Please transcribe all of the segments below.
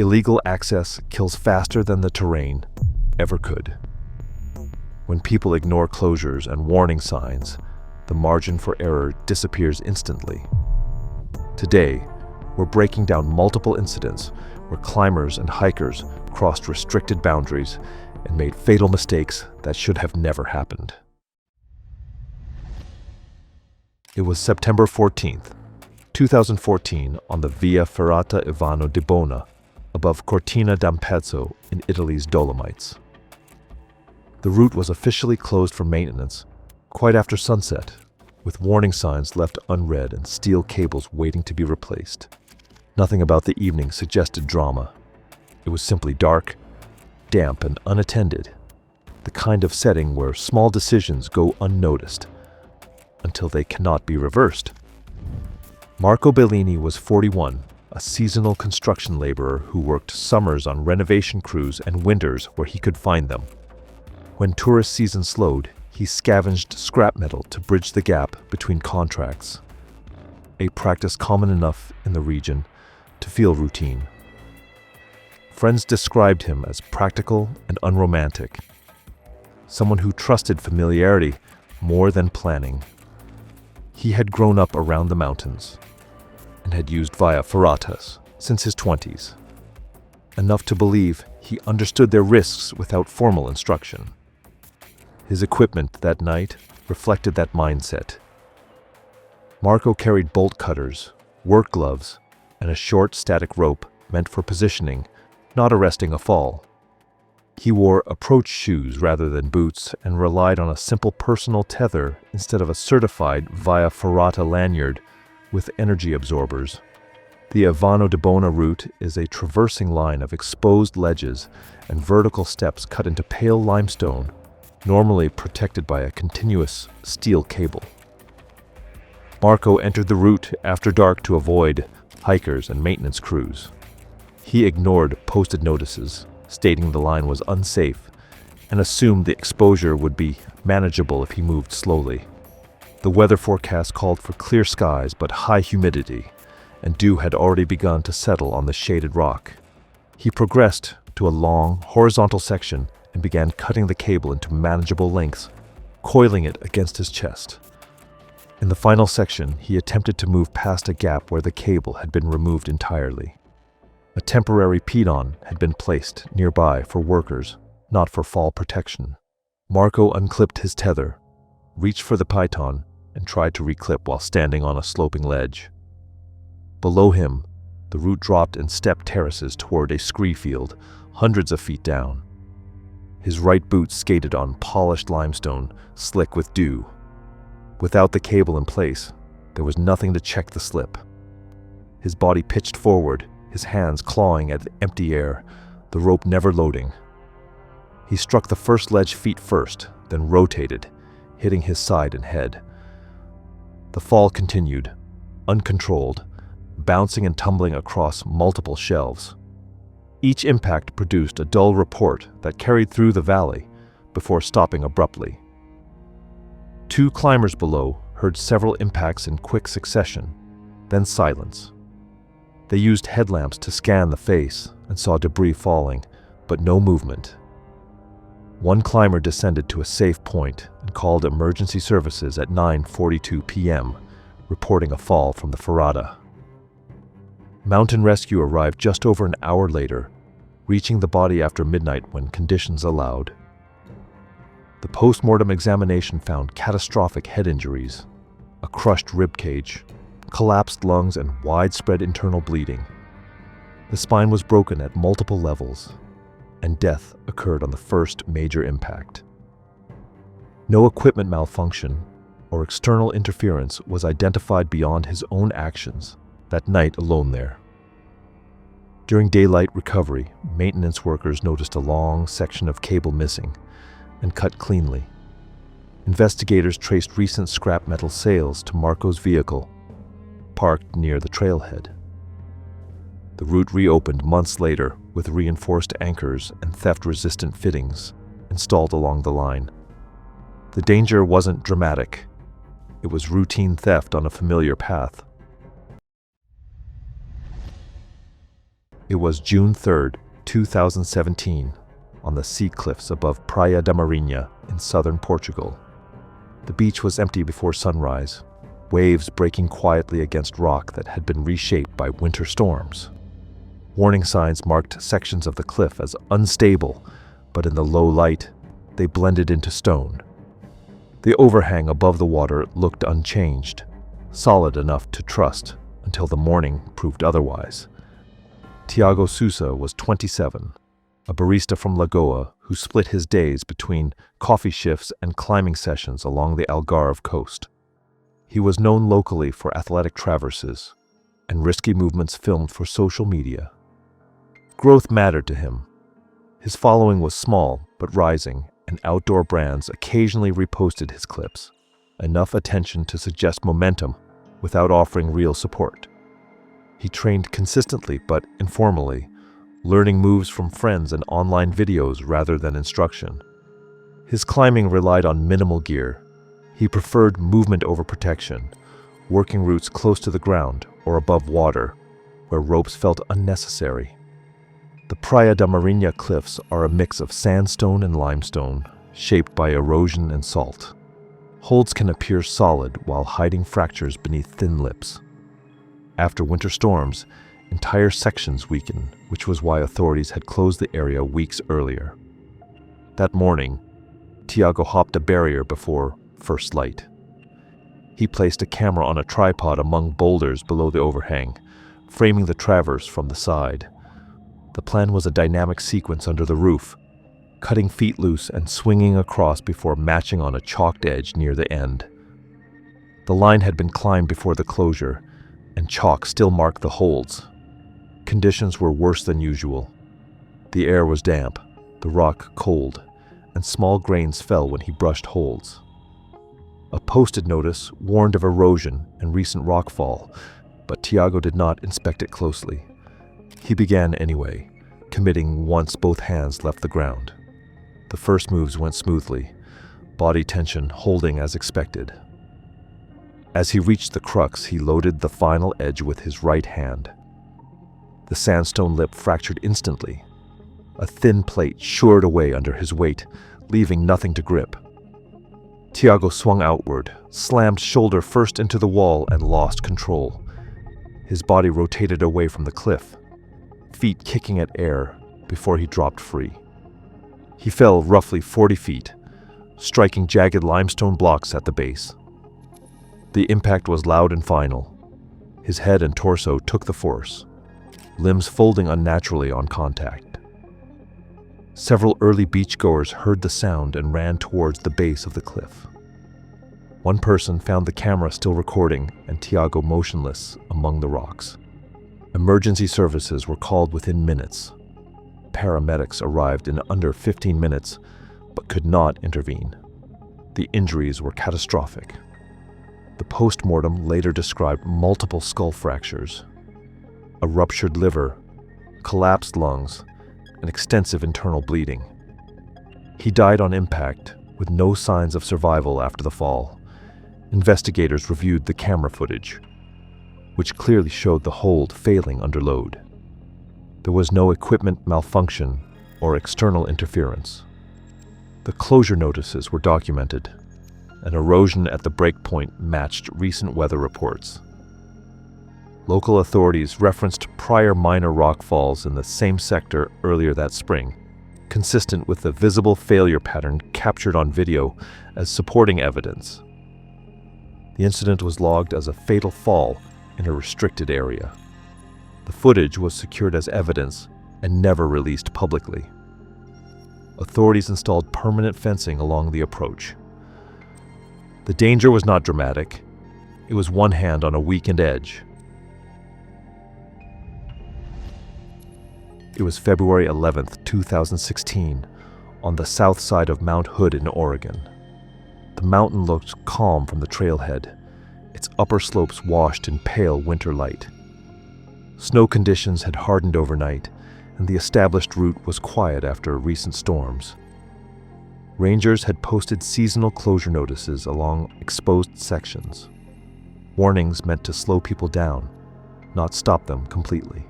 Illegal access kills faster than the terrain ever could. When people ignore closures and warning signs, the margin for error disappears instantly. Today, we're breaking down multiple incidents where climbers and hikers crossed restricted boundaries and made fatal mistakes that should have never happened. It was September 14th, 2014, on the Via Ferrata Ivano di Bona, above Cortina d'Ampezzo in Italy's Dolomites. The route was officially closed for maintenance quite after sunset, with warning signs left unread and steel cables waiting to be replaced. Nothing about the evening suggested drama. It was simply dark, damp, and unattended, the kind of setting where small decisions go unnoticed until they cannot be reversed. Marco Bellini was 41, a seasonal construction laborer who worked summers on renovation crews and winters where he could find them. When tourist season slowed, he scavenged scrap metal to bridge the gap between contracts, a practice common enough in the region to feel routine. Friends described him as practical and unromantic, someone who trusted familiarity more than planning. He had grown up around the mountains and had used Via Ferratas since his 20s, enough to believe he understood their risks without formal instruction. His equipment that night reflected that mindset. Marco carried bolt cutters, work gloves, and a short static rope meant for positioning, not arresting a fall. He wore approach shoes rather than boots and relied on a simple personal tether instead of a certified Via Ferrata lanyard with energy absorbers. The Ivano di Bona route is a traversing line of exposed ledges and vertical steps cut into pale limestone, normally protected by a continuous steel cable. Marco entered the route after dark to avoid hikers and maintenance crews. He ignored posted notices stating the line was unsafe and assumed the exposure would be manageable if he moved slowly. The weather forecast called for clear skies but high humidity, and dew had already begun to settle on the shaded rock. He progressed to a long, horizontal section and began cutting the cable into manageable lengths, coiling it against his chest. In the final section, he attempted to move past a gap where the cable had been removed entirely. A temporary pedon had been placed nearby for workers, not for fall protection. Marco unclipped his tether, reached for the piton, and tried to reclip while standing on a sloping ledge. Below him, the route dropped in step terraces toward a scree field, hundreds of feet down. His right boot skated on polished limestone, slick with dew. Without the cable in place, there was nothing to check the slip. His body pitched forward, his hands clawing at empty air, the rope never loading. He struck the first ledge feet first, then rotated, hitting his side and head. The fall continued, uncontrolled, bouncing and tumbling across multiple shelves. Each impact produced a dull report that carried through the valley before stopping abruptly. Two climbers below heard several impacts in quick succession, then silence. They used headlamps to scan the face and saw debris falling, but no movement. One climber descended to a safe point and called emergency services at 9:42 p.m., reporting a fall from the Ferrata. Mountain rescue arrived just over an hour later, reaching the body after midnight when conditions allowed. The post-mortem examination found catastrophic head injuries, a crushed rib cage, collapsed lungs, and widespread internal bleeding. The spine was broken at multiple levels, and death occurred on the first major impact. No equipment malfunction or external interference was identified beyond his own actions that night alone there. During daylight recovery, maintenance workers noticed a long section of cable missing and cut cleanly. Investigators traced recent scrap metal sales to Marco's vehicle, parked near the trailhead. The route reopened months later with reinforced anchors and theft-resistant fittings installed along the line. The danger wasn't dramatic. It was routine theft on a familiar path. It was June 3rd, 2017, on the sea cliffs above Praia da Marinha in southern Portugal. The beach was empty before sunrise, waves breaking quietly against rock that had been reshaped by winter storms. Warning signs marked sections of the cliff as unstable, but in the low light, they blended into stone. The overhang above the water looked unchanged, solid enough to trust until the morning proved otherwise. Tiago Sousa was 27, a barista from Lagoa who split his days between coffee shifts and climbing sessions along the Algarve coast. He was known locally for athletic traverses and risky movements filmed for social media. Growth mattered to him. His following was small but rising, and outdoor brands occasionally reposted his clips, enough attention to suggest momentum without offering real support. He trained consistently but informally, learning moves from friends and online videos rather than instruction. His climbing relied on minimal gear. He preferred movement over protection, working routes close to the ground or above water, where ropes felt unnecessary. The Praia da Marinha cliffs are a mix of sandstone and limestone, shaped by erosion and salt. Holds can appear solid while hiding fractures beneath thin lips. After winter storms, entire sections weaken, which was why authorities had closed the area weeks earlier. That morning, Tiago hopped a barrier before first light. He placed a camera on a tripod among boulders below the overhang, framing the traverse from the side. The plan was a dynamic sequence under the roof, cutting feet loose and swinging across before matching on a chalked edge near the end. The line had been climbed before the closure, and chalk still marked the holds. Conditions were worse than usual. The air was damp, the rock cold, and small grains fell when he brushed holds. A posted notice warned of erosion and recent rockfall, but Tiago did not inspect it closely. He began anyway, committing once both hands left the ground. The first moves went smoothly, body tension holding as expected. As he reached the crux, he loaded the final edge with his right hand. The sandstone lip fractured instantly. A thin plate shored away under his weight, leaving nothing to grip. Tiago swung outward, slammed shoulder first into the wall, and lost control. His body rotated away from the cliff, feet kicking at air before he dropped free. He fell roughly 40 feet, striking jagged limestone blocks at the base. The impact was loud and final. His head and torso took the force, limbs folding unnaturally on contact. Several early beachgoers heard the sound and ran towards the base of the cliff. One person found the camera still recording and Tiago motionless among the rocks. Emergency services were called within minutes. Paramedics arrived in under 15 minutes, but could not intervene. The injuries were catastrophic. The post-mortem later described multiple skull fractures, a ruptured liver, collapsed lungs, and extensive internal bleeding. He died on impact, with no signs of survival after the fall. Investigators reviewed the camera footage, which clearly showed the hold failing under load. There was no equipment malfunction or external interference. The closure notices were documented, and erosion at the breakpoint matched recent weather reports. Local authorities referenced prior minor rock falls in the same sector earlier that spring, consistent with the visible failure pattern captured on video as supporting evidence. The incident was logged as a fatal fall in a restricted area. The footage was secured as evidence and never released publicly. Authorities installed permanent fencing along the approach. The danger was not dramatic. It was one hand on a weakened edge. It was February 11th, 2016, on the south side of Mount Hood in Oregon. The mountain looked calm from the trailhead, its upper slopes washed in pale winter light. Snow conditions had hardened overnight, and the established route was quiet after recent storms. Rangers had posted seasonal closure notices along exposed sections. Warnings meant to slow people down, not stop them completely.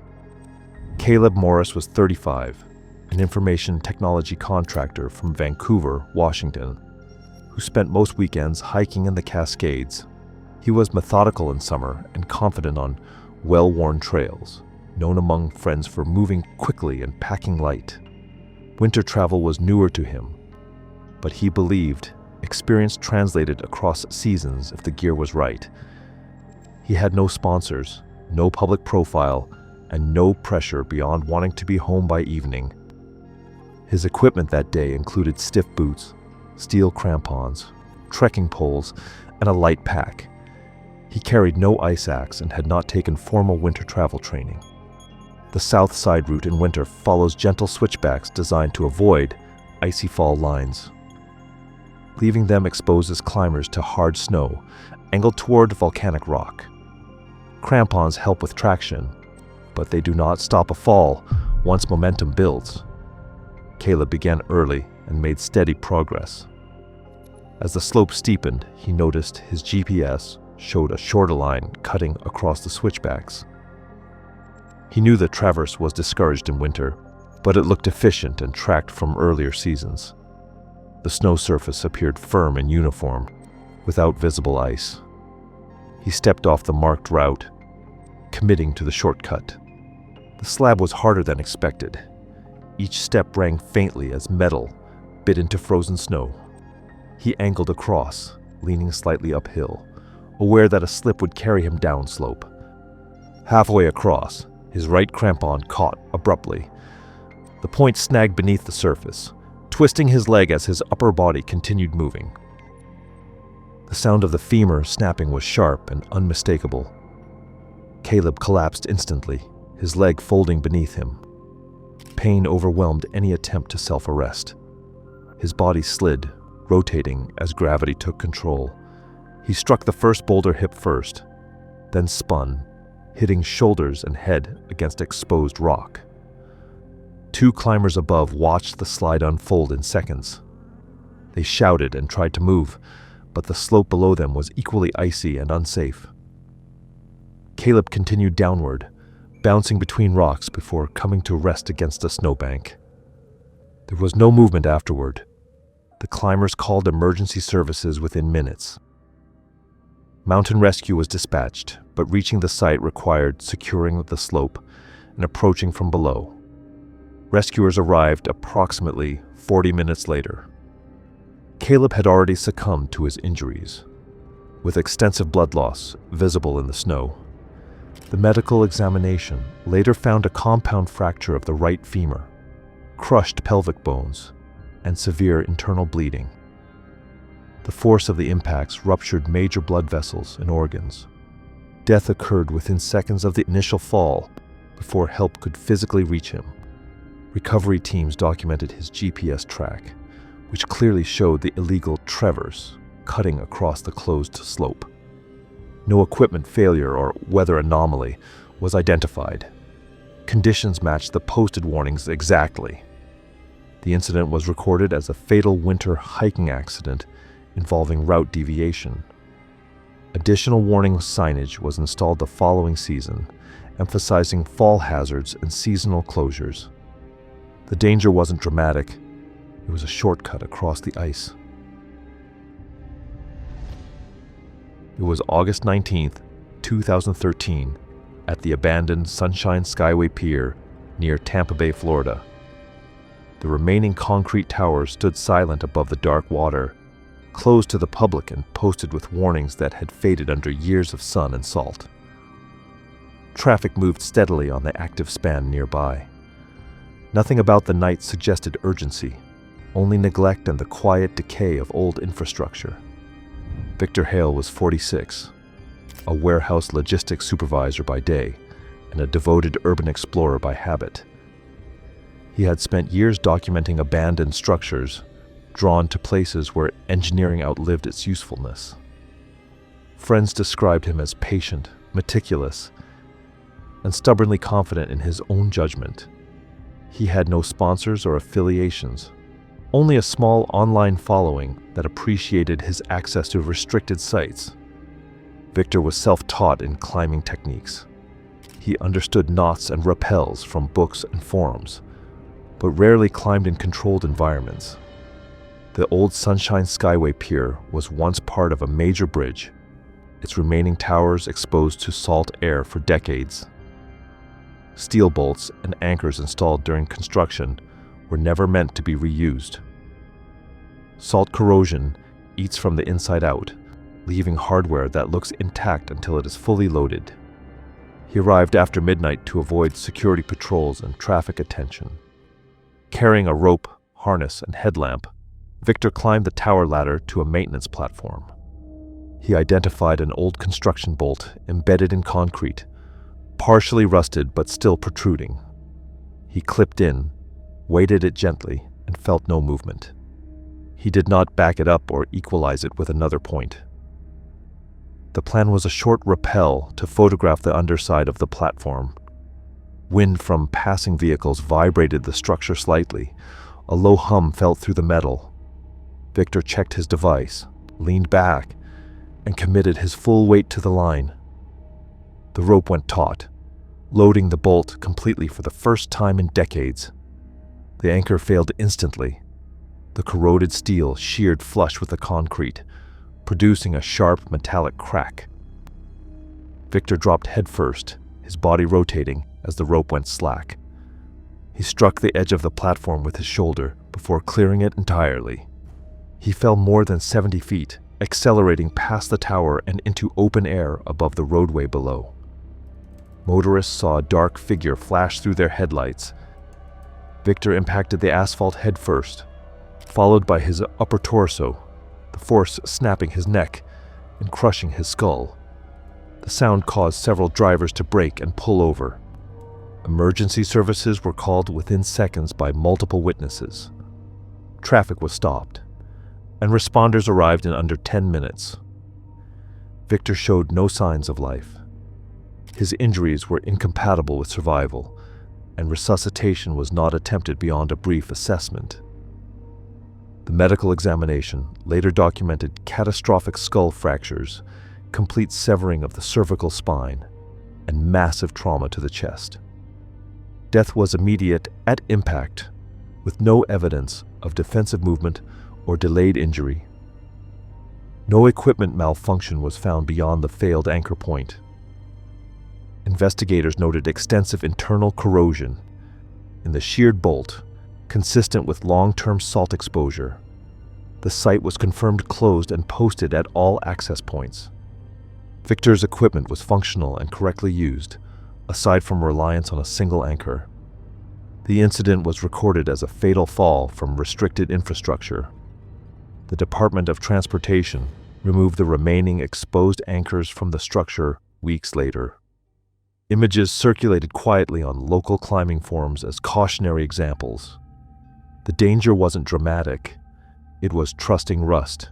Caleb Morris was 35, an information technology contractor from Vancouver, Washington, who spent most weekends hiking in the Cascades. He was methodical in summer and confident on well-worn trails, known among friends for moving quickly and packing light. Winter travel was newer to him, but he believed experience translated across seasons if the gear was right. He had no sponsors, no public profile, and no pressure beyond wanting to be home by evening. His equipment that day included stiff boots, steel crampons, trekking poles, and a light pack. He carried no ice axe and had not taken formal winter travel training. The south side route in winter follows gentle switchbacks designed to avoid icy fall lines. Leaving them exposes climbers to hard snow, angled toward volcanic rock. Crampons help with traction, but they do not stop a fall once momentum builds. Caleb began early and made steady progress. As the slope steepened, he noticed his GPS showed a shorter line cutting across the switchbacks. He knew the traverse was discouraged in winter, but it looked efficient and tracked from earlier seasons. The snow surface appeared firm and uniform, without visible ice. He stepped off the marked route, committing to the shortcut. The slab was harder than expected. Each step rang faintly as metal bit into frozen snow. He angled across, leaning slightly uphill, aware that a slip would carry him downslope. Halfway across, his right crampon caught abruptly. The point snagged beneath the surface, twisting his leg as his upper body continued moving. The sound of the femur snapping was sharp and unmistakable. Caleb collapsed instantly, his leg folding beneath him. Pain overwhelmed any attempt to self-arrest. His body slid, rotating as gravity took control. He struck the first boulder hip first, then spun, hitting shoulders and head against exposed rock. Two climbers above watched the slide unfold in seconds. They shouted and tried to move, but the slope below them was equally icy and unsafe. Caleb continued downward, bouncing between rocks before coming to rest against a snowbank. There was no movement afterward. The climbers called emergency services within minutes. Mountain rescue was dispatched, but reaching the site required securing the slope and approaching from below. Rescuers arrived approximately 40 minutes later. Caleb had already succumbed to his injuries, with extensive blood loss visible in the snow. The medical examination later found a compound fracture of the right femur, crushed pelvic bones, and severe internal bleeding. The force of the impacts ruptured major blood vessels and organs. Death occurred within seconds of the initial fall before help could physically reach him. Recovery teams documented his GPS track, which clearly showed the illegal traverse cutting across the closed slope. No equipment failure or weather anomaly was identified. Conditions matched the posted warnings exactly. The incident was recorded as a fatal winter hiking accident involving route deviation. Additional warning signage was installed the following season, emphasizing fall hazards and seasonal closures. The danger wasn't dramatic. It was a shortcut across the ice. It was August 19th, 2013, at the abandoned Sunshine Skyway Pier near Tampa Bay, Florida. The remaining concrete towers stood silent above the dark water, closed to the public and posted with warnings that had faded under years of sun and salt. Traffic moved steadily on the active span nearby. Nothing about the night suggested urgency, only neglect and the quiet decay of old infrastructure. Victor Hale was 46, a warehouse logistics supervisor by day and a devoted urban explorer by habit. He had spent years documenting abandoned structures, drawn to places where engineering outlived its usefulness. Friends described him as patient, meticulous, and stubbornly confident in his own judgment. He had no sponsors or affiliations, only a small online following that appreciated his access to restricted sites. Victor was self-taught in climbing techniques. He He understood knots and rappels from books and forums, but rarely climbed in controlled environments. The old Sunshine Skyway Pier was once part of a major bridge, its remaining towers exposed to salt air for decades. Steel bolts and anchors installed during construction were never meant to be reused. Salt corrosion eats from the inside out, leaving hardware that looks intact until it is fully loaded. He arrived after midnight to avoid security patrols and traffic attention. Carrying a rope, harness, and headlamp, Victor climbed the tower ladder to a maintenance platform. He identified an old construction bolt embedded in concrete, partially rusted but still protruding. He clipped in, weighted it gently, and felt no movement. He did not back it up or equalize it with another point. The plan was a short rappel to photograph the underside of the platform. Wind from passing vehicles vibrated the structure slightly. A low hum felt through the metal. Victor checked his device, leaned back, and committed his full weight to the line. The rope went taut, loading the bolt completely for the first time in decades. The anchor failed instantly. The corroded steel sheared flush with the concrete, producing a sharp metallic crack. Victor dropped headfirst, his body rotating as the rope went slack. He struck the edge of the platform with his shoulder before clearing it entirely. He fell more than 70 feet, accelerating past the tower and into open air above the roadway below. Motorists saw a dark figure flash through their headlights. Victor impacted the asphalt headfirst, followed by his upper torso, the force snapping his neck and crushing his skull. The sound caused several drivers to brake and pull over. Emergency services were called within seconds by multiple witnesses. Traffic was stopped, and responders arrived in under 10 minutes. Victor showed no signs of life. His injuries were incompatible with survival, and resuscitation was not attempted beyond a brief assessment. The medical examination later documented catastrophic skull fractures, complete severing of the cervical spine, and massive trauma to the chest. Death was immediate at impact, with no evidence of defensive movement or delayed injury. No equipment malfunction was found beyond the failed anchor point. Investigators noted extensive internal corrosion in the sheared bolt, consistent with long-term salt exposure. The site was confirmed closed and posted at all access points. Victor's equipment was functional and correctly used, aside from reliance on a single anchor. The incident was recorded as a fatal fall from restricted infrastructure. The Department of Transportation removed the remaining exposed anchors from the structure weeks later. Images circulated quietly on local climbing forums as cautionary examples. The danger wasn't dramatic, it was trusting rust.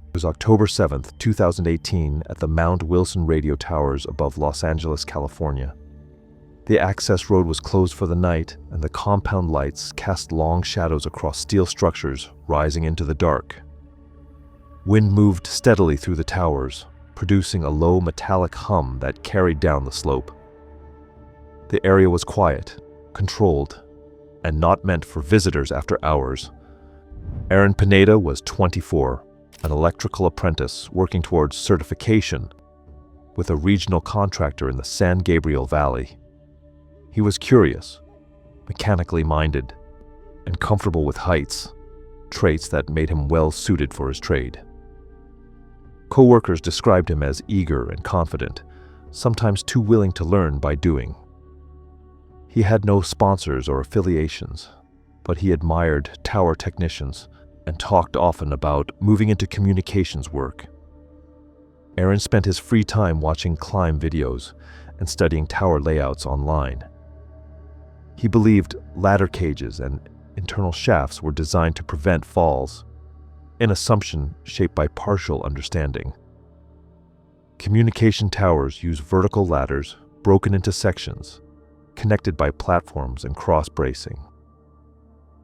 It was October 7th, 2018, at the Mount Wilson radio towers above Los Angeles, California. The access road was closed for the night, and the compound lights cast long shadows across steel structures rising into the dark. Wind moved steadily through the towers, producing a low metallic hum that carried down the slope. The area was quiet, controlled, and not meant for visitors after hours. Aaron Pineda was 24, an electrical apprentice working towards certification with a regional contractor in the San Gabriel Valley. He was curious, mechanically minded, and comfortable with heights, traits that made him well suited for his trade. Co-workers described him as eager and confident, sometimes too willing to learn by doing. He had no sponsors or affiliations, but he admired tower technicians and talked often about moving into communications work. Aaron spent his free time watching climb videos and studying tower layouts online. He believed ladder cages and internal shafts were designed to prevent falls, an assumption shaped by partial understanding. Communication towers use vertical ladders broken into sections, connected by platforms and cross-bracing.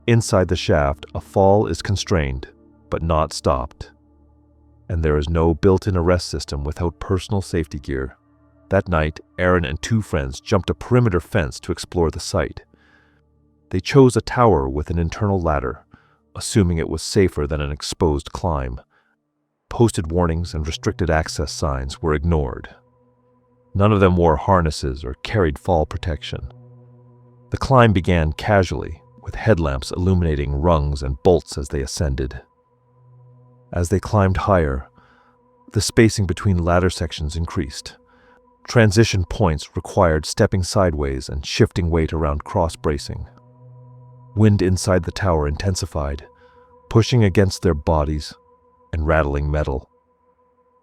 Inside the shaft, a fall is constrained, but not stopped. and there is no built-in arrest system without personal safety gear. That night, Aaron and two friends jumped a perimeter fence to explore the site. They chose a tower with an internal ladder, assuming it was safer than an exposed climb. Posted warnings and restricted access signs were ignored. None of them wore harnesses or carried fall protection. The climb began casually, with headlamps illuminating rungs and bolts as they ascended. As they climbed higher, the spacing between ladder sections increased. Transition points required stepping sideways and shifting weight around cross-bracing. Wind inside the tower intensified, pushing against their bodies and rattling metal.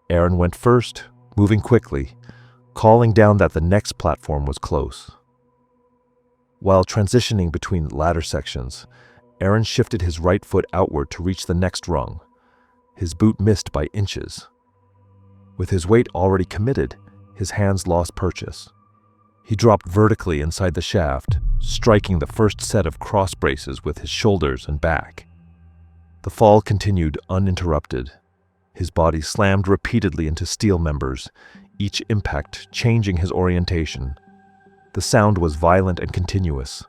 Aaron went first, moving quickly, calling down that the next platform was close. While transitioning between ladder sections, Aaron shifted his right foot outward to reach the next rung. His boot missed by inches. With his weight already committed, his hands lost purchase. He dropped vertically inside the shaft, striking the first set of cross braces with his shoulders and back. The fall continued uninterrupted. His body slammed repeatedly into steel members, each impact changing his orientation. The sound was violent and continuous,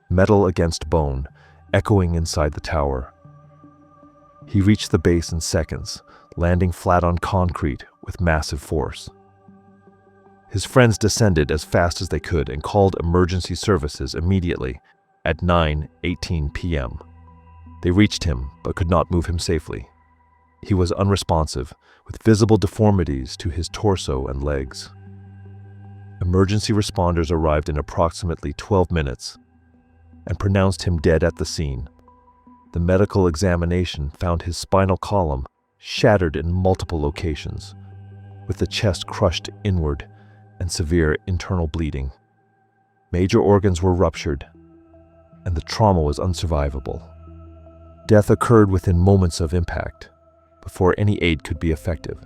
metal against bone, echoing inside the tower. He reached the base in seconds, landing flat on concrete with massive force. His friends descended as fast as they could and called emergency services immediately at 9:18 p.m. They reached him but could not move him safely. He was unresponsive, with visible deformities to his torso and legs. Emergency responders arrived in approximately 12 minutes and pronounced him dead at the scene. The medical examination found his spinal column shattered in multiple locations, with the chest crushed inward and severe internal bleeding. Major organs were ruptured, and the trauma was unsurvivable. Death occurred within moments of impact, before any aid could be effective.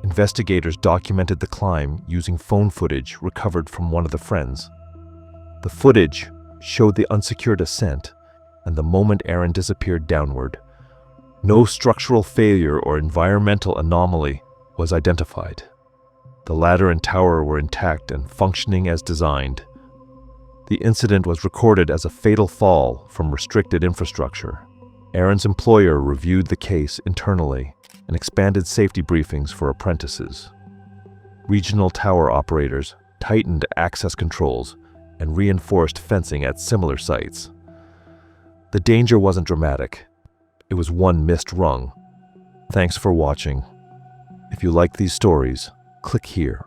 Investigators documented the climb using phone footage recovered from one of the friends. The footage showed the unsecured ascent and the moment Aaron disappeared downward. No structural failure or environmental anomaly was identified. The ladder and tower were intact and functioning as designed. The incident was recorded as a fatal fall from restricted infrastructure. Aaron's employer reviewed the case internally and expanded safety briefings for apprentices. Regional tower operators tightened access controls and reinforced fencing at similar sites. The danger wasn't dramatic. It was one missed rung. Thanks for watching. If you like these stories, click here